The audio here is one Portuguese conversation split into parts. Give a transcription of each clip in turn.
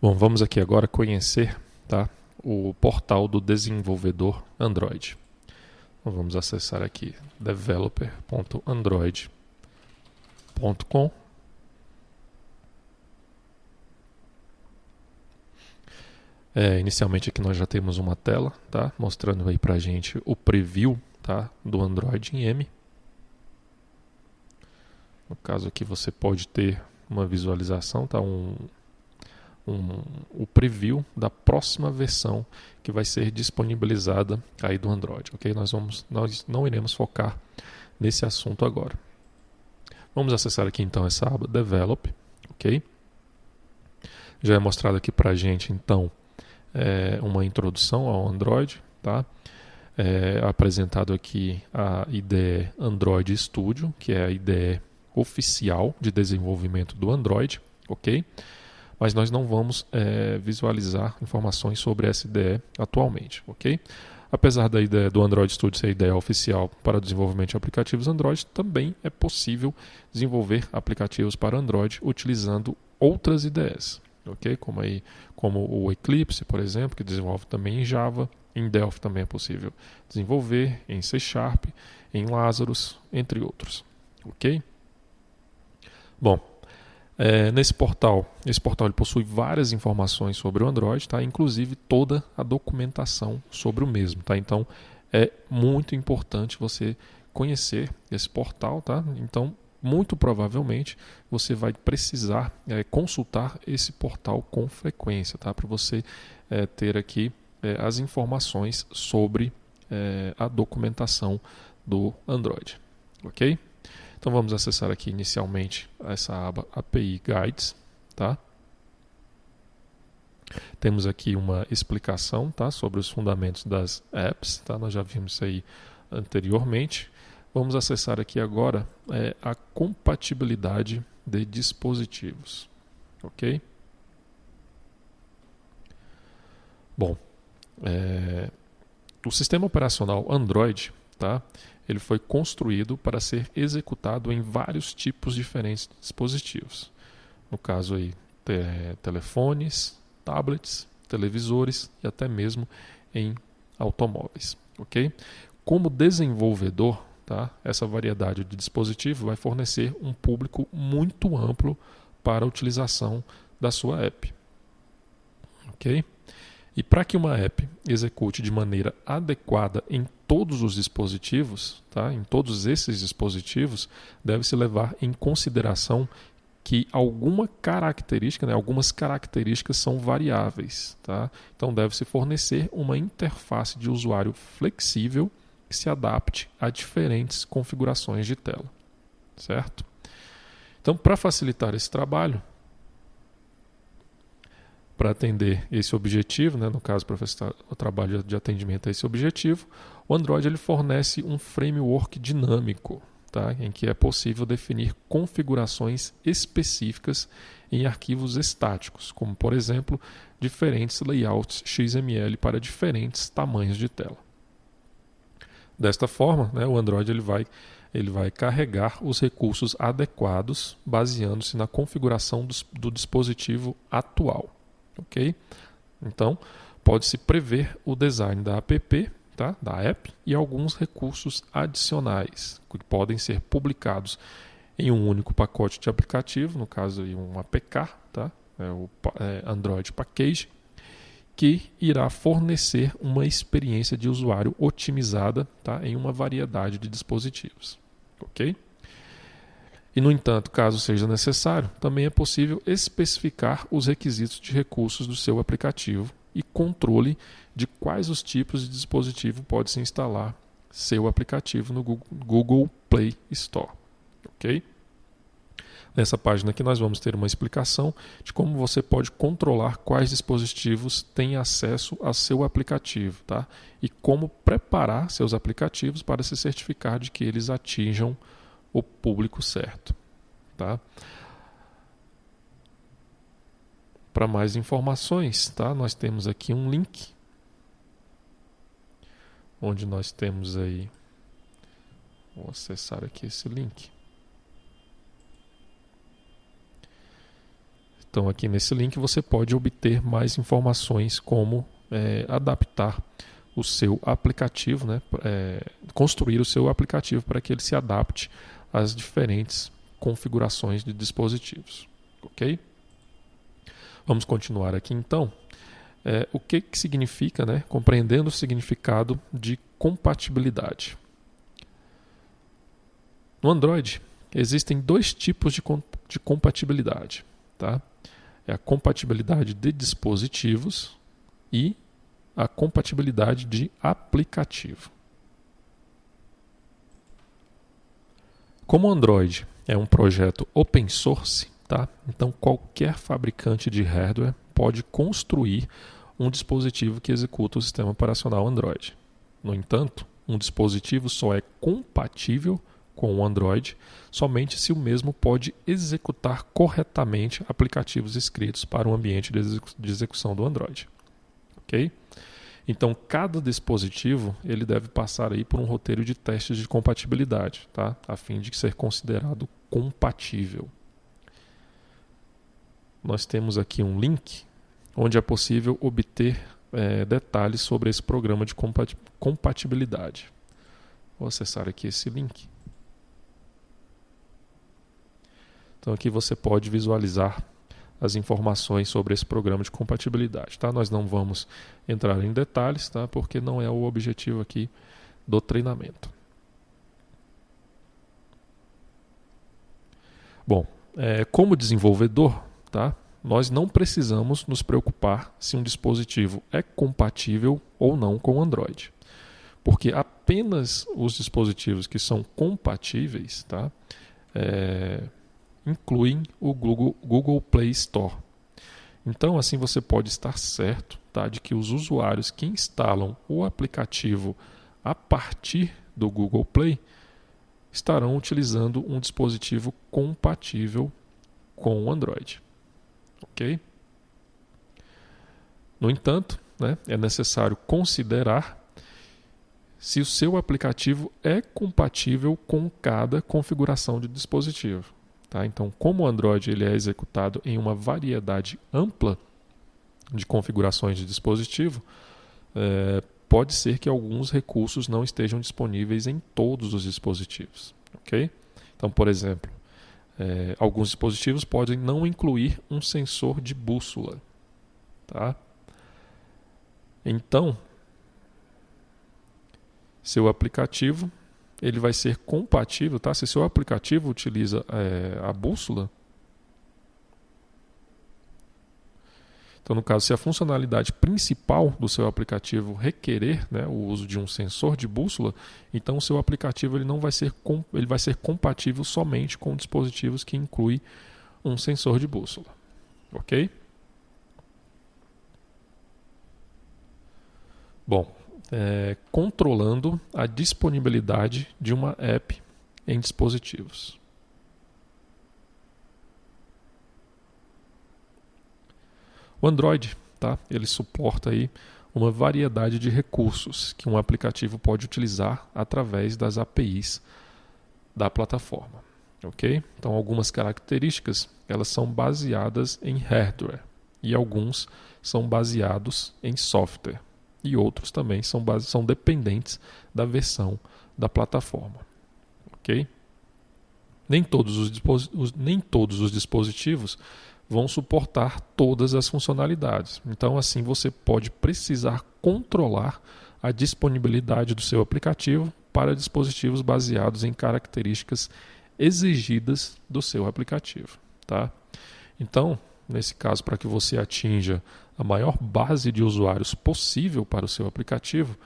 Bom, vamos aqui agora conhecer, tá, o portal do desenvolvedor Android. Então, vamos acessar aqui developer.android.com. Inicialmente aqui nós já temos uma tela, tá, mostrando aí pra gente o preview, tá, do Android em M. No caso aqui você pode ter uma visualização, tá, o preview da próxima versão que vai ser disponibilizada aí do Android, ok? Nós não iremos focar nesse assunto agora. Vamos acessar aqui então essa aba Develop, ok? Já é mostrado aqui para a gente então uma introdução ao Android, tá? Apresentado aqui a IDE Android Studio, que é a IDE oficial de desenvolvimento do Android, ok? Mas nós não vamos visualizar informações sobre essa IDE atualmente, ok? Apesar da ideia do Android Studio ser a ideia oficial para o desenvolvimento de aplicativos Android, também é possível desenvolver aplicativos para Android utilizando outras IDEs, ok? Como o Eclipse, por exemplo, que desenvolve também em Java. Em Delphi também é possível desenvolver, em C#, em Lazarus, entre outros, ok? Bom, esse portal ele possui várias informações sobre o Android, tá? Inclusive toda a documentação sobre o mesmo, tá? Então é muito importante você conhecer esse portal, tá? Então muito provavelmente você vai precisar consultar esse portal com frequência, tá? Para você ter aqui as informações sobre a documentação do Android, ok? Então vamos acessar aqui inicialmente essa aba API Guides, tá? Temos aqui uma explicação, tá, sobre os fundamentos das apps, tá? Nós já vimos isso aí anteriormente. Vamos acessar aqui agora a compatibilidade de dispositivos, ok? Bom, o sistema operacional Android, tá? Ele foi construído para ser executado em vários tipos diferentes de dispositivos. No caso aí, telefones, tablets, televisores e até mesmo em automóveis, ok? Como desenvolvedor, tá? Essa variedade de dispositivo vai fornecer um público muito amplo para a utilização da sua app, ok? E para que uma app execute de maneira adequada em todos os dispositivos, tá? Em todos esses dispositivos, deve-se levar em consideração que algumas características são variáveis, tá? Então deve-se fornecer uma interface de usuário flexível que se adapte a diferentes configurações de tela, certo? Então, para facilitar esse trabalho, para atender esse objetivo, né, no caso, para facilitar o trabalho de atendimento a esse objetivo, o Android ele fornece um framework dinâmico, tá, em que é possível definir configurações específicas em arquivos estáticos, como, por exemplo, diferentes layouts XML para diferentes tamanhos de tela. Desta forma, né, o Android ele vai carregar os recursos adequados baseando-se na configuração do dispositivo atual. Ok? Então, pode-se prever o design da app, tá? Da app, e alguns recursos adicionais que podem ser publicados em um único pacote de aplicativo, no caso aí um APK, tá? O Android Package, que irá fornecer uma experiência de usuário otimizada, tá? Em uma variedade de dispositivos. Ok? E, no entanto, caso seja necessário, também é possível especificar os requisitos de recursos do seu aplicativo e controle de quais os tipos de dispositivo pode-se instalar seu aplicativo no Google Play Store. Ok? Nessa página aqui nós vamos ter uma explicação de como você pode controlar quais dispositivos têm acesso ao seu aplicativo, tá? E como preparar seus aplicativos para se certificar de que eles atinjam o público certo, tá? Para mais informações, tá? Nós temos aqui um link onde nós temos aí, vou acessar aqui esse link. Então aqui nesse link você pode obter mais informações como adaptar o seu aplicativo, né? Construir o seu aplicativo para que ele se adapte às diferentes configurações de dispositivos. Ok? Vamos continuar aqui então. O que significa, né? Compreendendo o significado de compatibilidade. No Android existem dois tipos de compatibilidade. Tá? É a compatibilidade de dispositivos e a compatibilidade de aplicativo. Como o Android é um projeto open source, tá? Então qualquer fabricante de hardware pode construir um dispositivo que executa o sistema operacional Android. No entanto, um dispositivo só é compatível com o Android somente se o mesmo pode executar corretamente aplicativos escritos para o ambiente de execução do Android. Ok? Então, cada dispositivo ele deve passar aí por um roteiro de testes de compatibilidade, tá? A fim de ser considerado compatível. Nós temos aqui um link onde é possível obter detalhes sobre esse programa de compatibilidade. Vou acessar aqui esse link. Então aqui você pode visualizar as informações sobre esse programa de compatibilidade. Tá? Nós não vamos entrar em detalhes, tá? Porque não é o objetivo aqui do treinamento. Bom, como desenvolvedor, tá? Nós não precisamos nos preocupar se um dispositivo é compatível ou não com o Android. Porque apenas os dispositivos que são compatíveis, tá? Incluem o Google Play Store. Então, assim você pode estar certo, tá, de que os usuários que instalam o aplicativo a partir do Google Play estarão utilizando um dispositivo compatível com o Android. Ok? No entanto, né, é necessário considerar se o seu aplicativo é compatível com cada configuração de dispositivo. Tá? Então, como o Android ele é executado em uma variedade ampla de configurações de dispositivo, pode ser que alguns recursos não estejam disponíveis em todos os dispositivos. Okay? Então, por exemplo, alguns dispositivos podem não incluir um sensor de bússola. Tá? Então, seu aplicativo ele vai ser compatível, tá? Se seu aplicativo utiliza a bússola, então no caso, se a funcionalidade principal do seu aplicativo requerer, né, o uso de um sensor de bússola, então o seu aplicativo ele vai ser compatível somente com dispositivos que incluem um sensor de bússola. Ok? Bom, controlando a disponibilidade de uma app em dispositivos. O Android, tá? Ele suporta aí uma variedade de recursos que um aplicativo pode utilizar através das APIs da plataforma. Ok? Então, algumas características elas são baseadas em hardware e alguns são baseados em software. E outros também são dependentes da versão da plataforma. Ok? Nem todos os dispositivos vão suportar todas as funcionalidades. Então, assim, você pode precisar controlar a disponibilidade do seu aplicativo para dispositivos baseados em características exigidas do seu aplicativo. Tá? Então, nesse caso, para que você atinja a maior base de usuários possível para o seu aplicativo,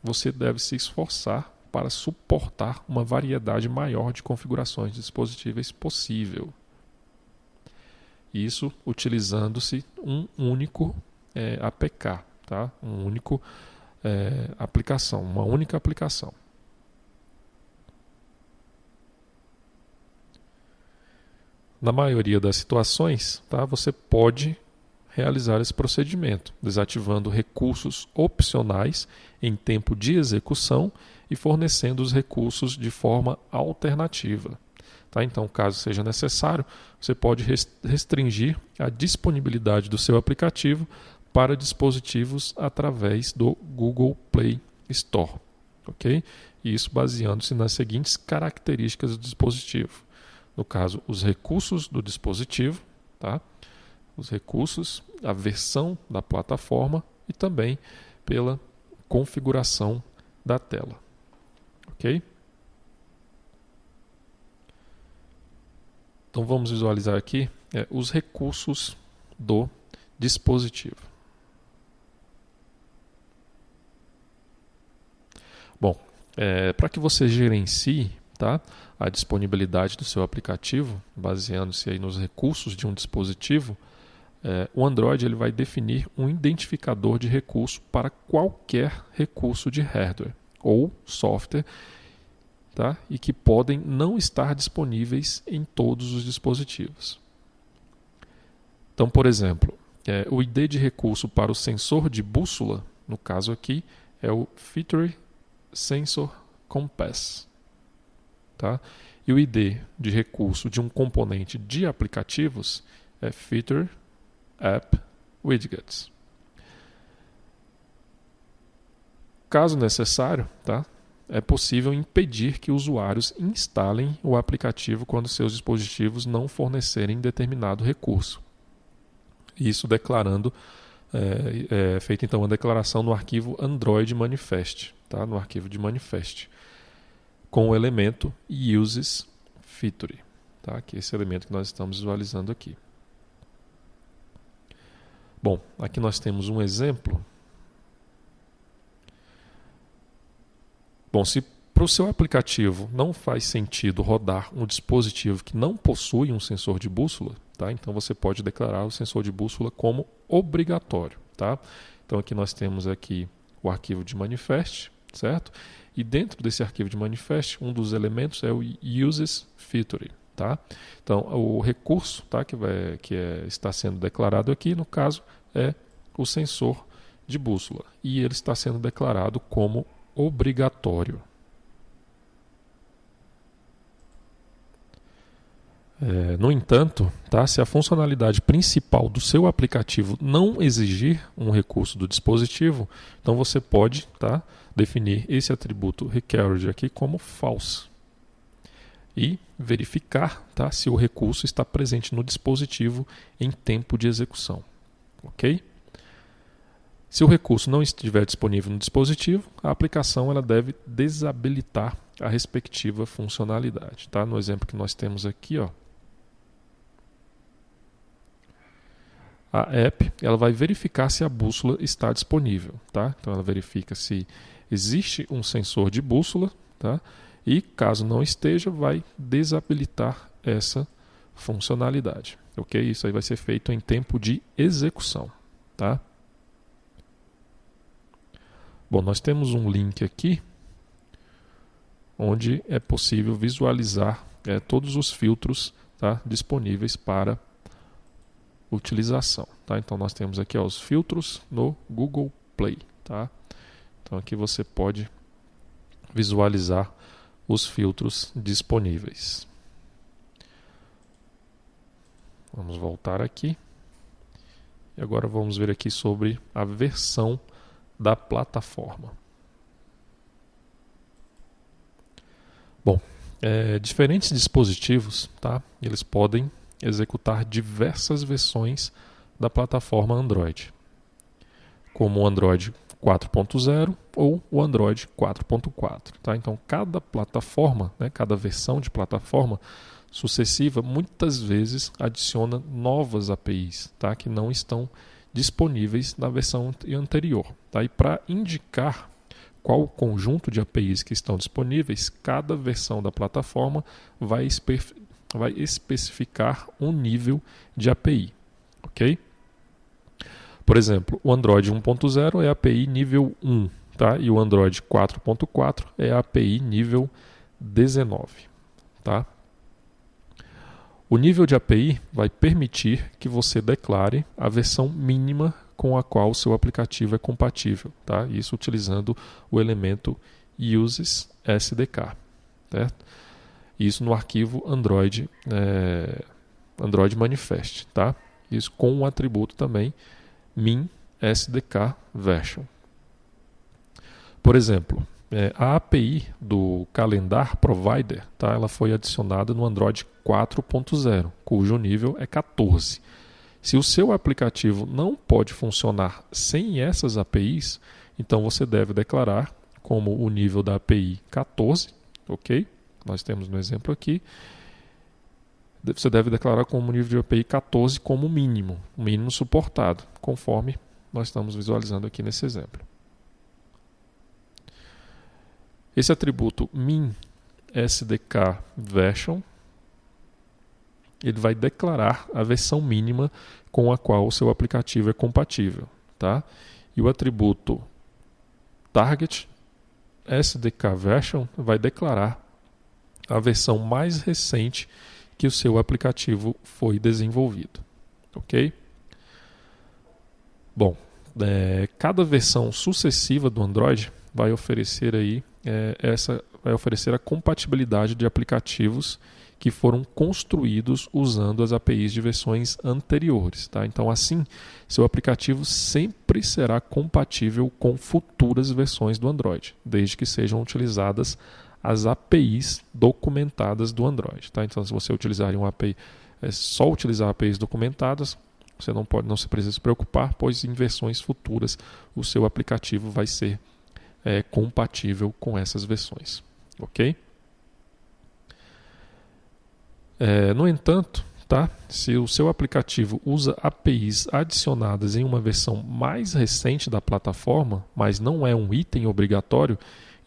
você deve se esforçar para suportar uma variedade maior de configurações de dispositivos possível. Isso utilizando-se um único APK, tá? Uma única aplicação. Na maioria das situações, tá, você pode realizar esse procedimento, desativando recursos opcionais em tempo de execução e fornecendo os recursos de forma alternativa. Tá? Então, caso seja necessário, você pode restringir a disponibilidade do seu aplicativo para dispositivos através do Google Play Store. Okay? E isso baseando-se nas seguintes características do dispositivo. No caso, os recursos do dispositivo, tá? Os recursos, a versão da plataforma e também pela configuração da tela. Ok? Então vamos visualizar aqui os recursos do dispositivo. Bom, para que você gerencie, tá, a disponibilidade do seu aplicativo, baseando-se aí nos recursos de um dispositivo, o Android ele vai definir um identificador de recurso para qualquer recurso de hardware ou software, tá, e que podem não estar disponíveis em todos os dispositivos. Então, por exemplo, o ID de recurso para o sensor de bússola, no caso aqui, é o Feature Sensor Compass. Tá? E o ID de recurso de um componente de aplicativos é Feature App Widgets. Caso necessário, tá? É possível impedir que usuários instalem o aplicativo quando seus dispositivos não fornecerem determinado recurso. Isso declarando, feita então uma declaração no arquivo Android Manifest, tá? No arquivo de Manifest, com o elemento uses feature, tá? Que é esse elemento que nós estamos visualizando aqui. Bom, aqui nós temos um exemplo. Bom, se para o seu aplicativo não faz sentido rodar um dispositivo que não possui um sensor de bússola, tá? Então você pode declarar o sensor de bússola como obrigatório, tá? Então aqui nós temos aqui o arquivo de manifest, certo? E dentro desse arquivo de manifest, um dos elementos é o uses feature, tá? Então o recurso, tá, está sendo declarado aqui, no caso, é o sensor de bússola, e ele está sendo declarado como obrigatório. No entanto, tá, se a funcionalidade principal do seu aplicativo não exigir um recurso do dispositivo, então você pode, tá, definir esse atributo required aqui como false e verificar, tá, se o recurso está presente no dispositivo em tempo de execução. Ok? Se o recurso não estiver disponível no dispositivo, a aplicação ela deve desabilitar a respectiva funcionalidade. Tá? No exemplo que nós temos aqui, ó, a app ela vai verificar se a bússola está disponível. Tá? Então ela verifica se existe um sensor de bússola, tá? E caso não esteja, vai desabilitar essa funcionalidade. Ok? Isso aí vai ser feito em tempo de execução. Tá? Bom, nós temos um link aqui onde é possível visualizar todos os filtros, tá, disponíveis para utilização. Tá? Então nós temos aqui os filtros no Google Play. Tá? Então aqui você pode visualizar os filtros disponíveis. Vamos voltar aqui. E agora vamos ver aqui sobre a versão da plataforma. Bom, diferentes dispositivos, tá, eles podem executar diversas versões da plataforma Android, como o Android 4.0 ou o Android 4.4. Tá? Então, cada plataforma, né, cada versão de plataforma sucessiva, muitas vezes adiciona novas APIs, tá, que não estão disponíveis na versão anterior. Tá? E para indicar qual o conjunto de APIs que estão disponíveis, cada versão da plataforma vai especificar um nível de API. Ok? Por exemplo, o Android 1.0 é a API nível 1, tá? E o Android 4.4 é a API nível 19. Tá? O nível de API vai permitir que você declare a versão mínima com a qual o seu aplicativo é compatível, tá? Isso utilizando o elemento uses SDK. Certo? Isso no arquivo Android, Android Manifest, tá? Isso com o atributo também min SDK version. Por exemplo, a API do Calendar Provider, tá? Ela foi adicionada no Android 4.0, cujo nível é 14. Se o seu aplicativo não pode funcionar sem essas APIs, então você deve declarar como o nível da API 14, ok? Nós temos no exemplo aqui. Você deve declarar como nível de API 14 como mínimo, o mínimo suportado, conforme nós estamos visualizando aqui nesse exemplo. Esse atributo min SDK version, ele vai declarar a versão mínima com a qual o seu aplicativo é compatível, tá? E o atributo target SDK version vai declarar a versão mais recente que o seu aplicativo foi desenvolvido, ok? Bom, cada versão sucessiva do Android vai oferecer aí vai oferecer a compatibilidade de aplicativos que foram construídos usando as APIs de versões anteriores, tá? Então, assim, seu aplicativo sempre será compatível com futuras versões do Android, desde que sejam utilizadas as APIs documentadas do Android, tá? Então, se você utilizar uma API, só utilizar APIs documentadas, você não se precisa se preocupar, pois em versões futuras o seu aplicativo vai ser compatível com essas versões, ok? No entanto, tá? Se o seu aplicativo usa APIs adicionadas em uma versão mais recente da plataforma, mas não é um item obrigatório,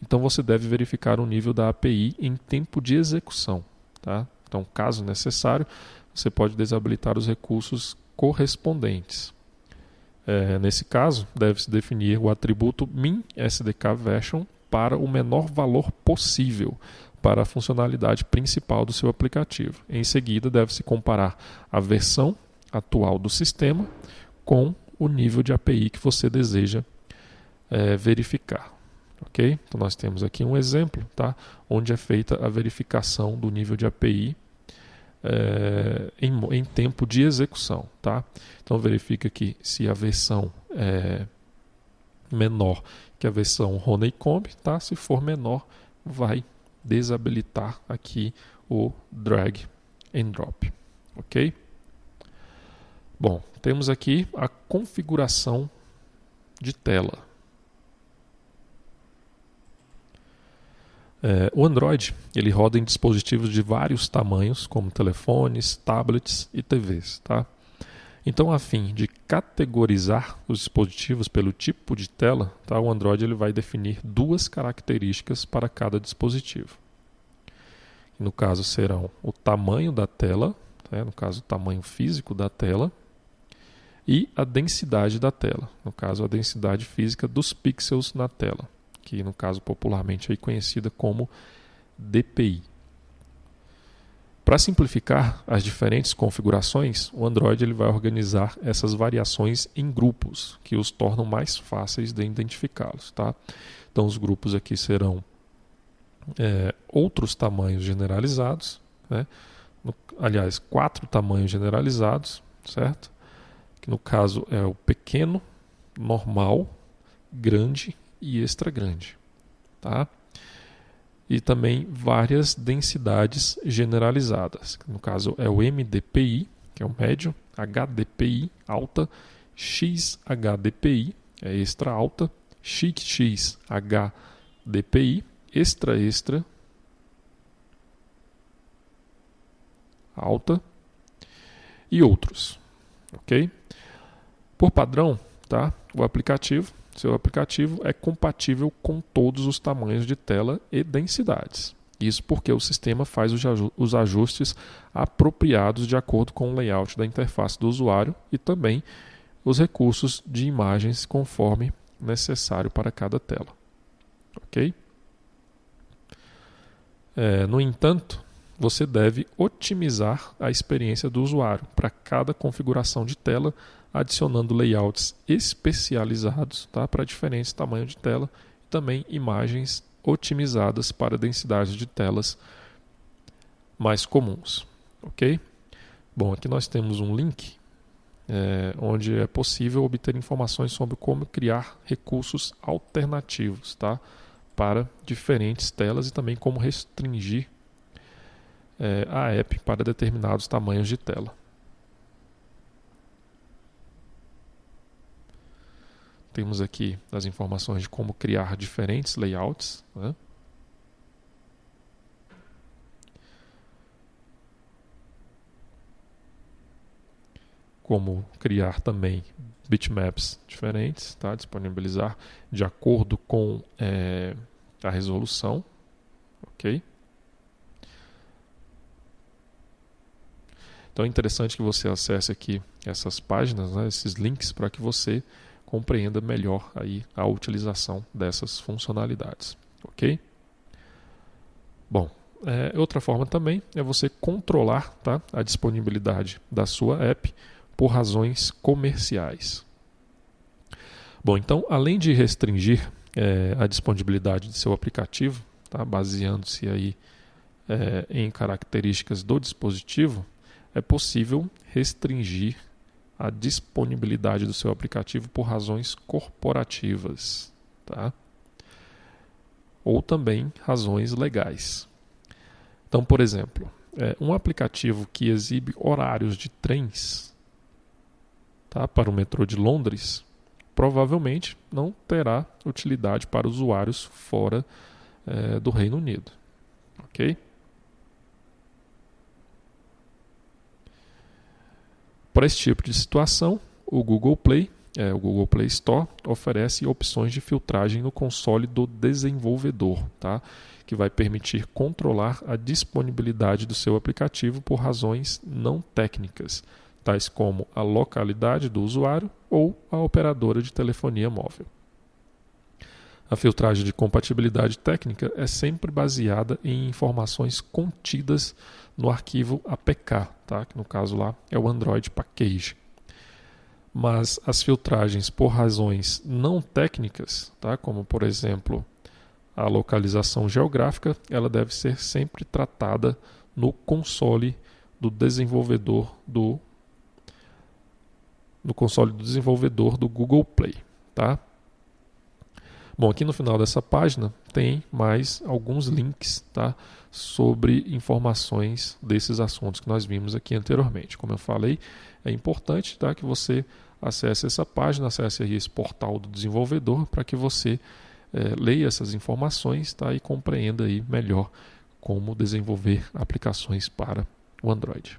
então você deve verificar o nível da API em tempo de execução, tá? Então, caso necessário, você pode desabilitar os recursos correspondentes. Nesse caso, deve-se definir o atributo min SDK version para o menor valor possível para a funcionalidade principal do seu aplicativo. Em seguida, deve-se comparar a versão atual do sistema com o nível de API que você deseja verificar. Ok? Então, nós temos aqui um exemplo, tá? Onde é feita a verificação do nível de API em tempo de execução, tá? Então verifica aqui se a versão é menor que a versão Honeycomb, tá? Se for menor, vai desabilitar aqui o drag and drop, ok? Bom, temos aqui a configuração de tela. O Android ele roda em dispositivos de vários tamanhos, como telefones, tablets e TVs. Tá? Então, a fim de categorizar os dispositivos pelo tipo de tela, tá? O Android ele vai definir duas características para cada dispositivo. No caso, serão o tamanho da tela, no caso, o tamanho físico da tela, e a densidade da tela, no caso, a densidade física dos pixels na tela, que no caso popularmente é conhecida como DPI. Para simplificar as diferentes configurações, o Android ele vai organizar essas variações em grupos, que os tornam mais fáceis de identificá-los. Tá? Então os grupos aqui serão outros tamanhos generalizados, né? Aliás, 4 tamanhos generalizados, certo? Que no caso é o pequeno, normal, grande e extra grande, tá? E também várias densidades generalizadas, que no caso é o MDPI, que é o médio, HDPI, alta, XHDPI, é extra alta, XHDPI, extra extra, alta e outros, ok? Por padrão, tá? Seu aplicativo é compatível com todos os tamanhos de tela e densidades. Isso porque o sistema faz os ajustes apropriados de acordo com o layout da interface do usuário e também os recursos de imagens conforme necessário para cada tela. Ok? No entanto, você deve otimizar a experiência do usuário para cada configuração de tela, adicionando layouts especializados, tá, para diferentes tamanhos de tela e também imagens otimizadas para densidade de telas mais comuns, ok? Bom, aqui nós temos um link onde é possível obter informações sobre como criar recursos alternativos, tá? Para diferentes telas e também como restringir a app para determinados tamanhos de tela. Temos aqui as informações de como criar diferentes layouts, né? Como criar também bitmaps diferentes, tá? Disponibilizar de acordo com a resolução, ok? Então é interessante que você acesse aqui essas páginas, né, esses links, para que você compreenda melhor aí a utilização dessas funcionalidades, ok? Bom, outra forma também é você controlar, tá, a disponibilidade da sua app por razões comerciais. Bom, então, além de restringir a disponibilidade de seu aplicativo, tá, baseando-se aí em características do dispositivo, é possível restringir a disponibilidade do seu aplicativo por razões corporativas, tá? Ou também razões legais. Então, por exemplo, um aplicativo que exibe horários de trens, tá, para o metrô de Londres, provavelmente não terá utilidade para usuários fora do Reino Unido, ok? Para esse tipo de situação, o Google Play Store, oferece opções de filtragem no console do desenvolvedor, tá? Que vai permitir controlar a disponibilidade do seu aplicativo por razões não técnicas, tais como a localidade do usuário ou a operadora de telefonia móvel. A filtragem de compatibilidade técnica é sempre baseada em informações contidas no arquivo APK, tá? Que no caso lá é o Android Package. Mas as filtragens por razões não técnicas, tá? Como por exemplo a localização geográfica, ela deve ser sempre tratada no console do desenvolvedor do Google Play, tá? Bom, aqui no final dessa página tem mais alguns links, tá, sobre informações desses assuntos que nós vimos aqui anteriormente. Como eu falei, é importante, tá, que você acesse essa página, acesse aí esse portal do desenvolvedor para que você leia essas informações, tá, e compreenda aí melhor como desenvolver aplicações para o Android.